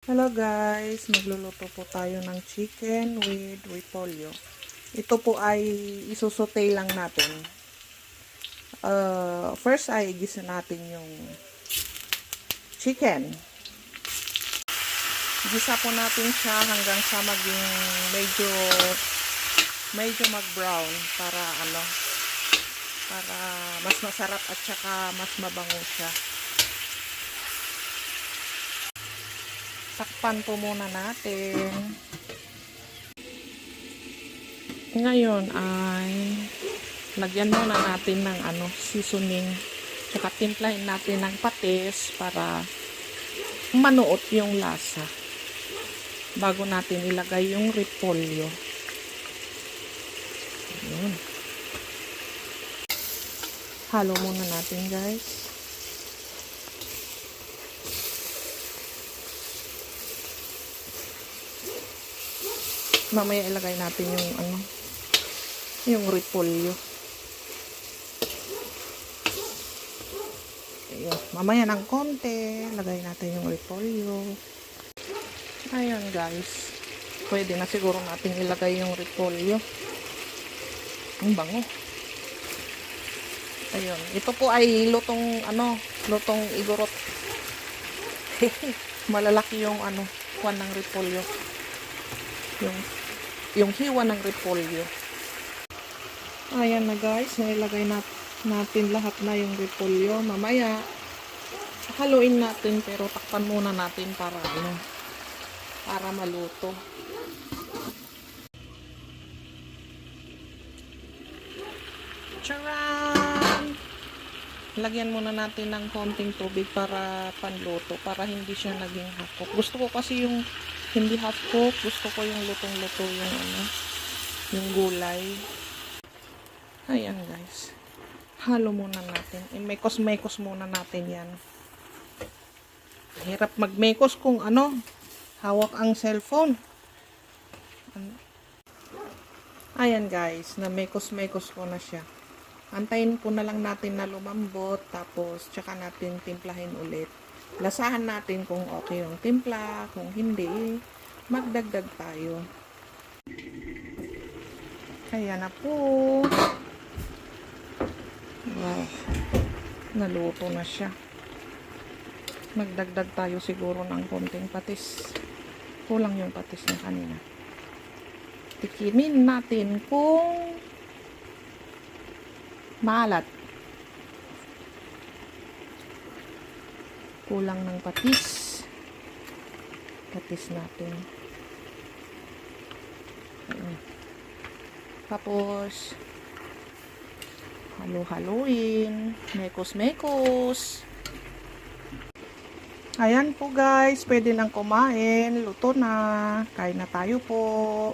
Hello guys, magluluto po tayo ng chicken with repolyo. Ito po ay isusute lang natin. First ay igisa natin yung chicken. Igisa po natin siya hanggang sa maging medyo mag-brown para mas masarap at saka mas mabango siya. Takpan po muna natin. Ngayon ay lagyan muna natin ng seasoning. Tsaka timplahin natin ng patis para manuot yung lasa. Bago natin ilagay yung repolyo. Ayan. Halo muna natin guys. Mamaya ilagay natin yung repolyo. Ayun. Mamaya ng konti, lagay natin yung repolyo. Ayan guys. Pwede na siguro natin ilagay yung repolyo. Ang bango. Ayun. Ito po ay lutong igorot. Malalaki yung kuwan ng repolyo. Yung hiwa ng repolyo. Ayan na guys, nailagay natin lahat na yung repolyo. Mamaya haluin natin pero takpan muna natin para maluto. Charan! Lagyan muna natin ng konting tubig para panluto, para hindi siya naging half-cook. Gusto ko kasi yung hindi half-cook, gusto ko yung lutong-luto yung gulay. Ayan guys. Halo muna natin. Mekos-mekos muna natin yan. Hirap mag-mekos kung hawak ang cellphone. Ayan guys, na mekos-mekos ko na siya. Antayin po na lang natin na lumambot, tapos tsaka natin timplahin ulit. Lasahan natin kung okay yung timpla, kung hindi, magdagdag tayo. Kaya na po. Wow. Naluto na siya. Magdagdag tayo siguro ng konting patis. Kulang yung patis niya kanina. Tikimin natin kung maalat. Kulang ng patis. Patis natin. Ayan. Tapos halo-haloin. Mekos-mekos. Ayan po guys. Pwede nang kumain. Luto na. Kain na tayo po.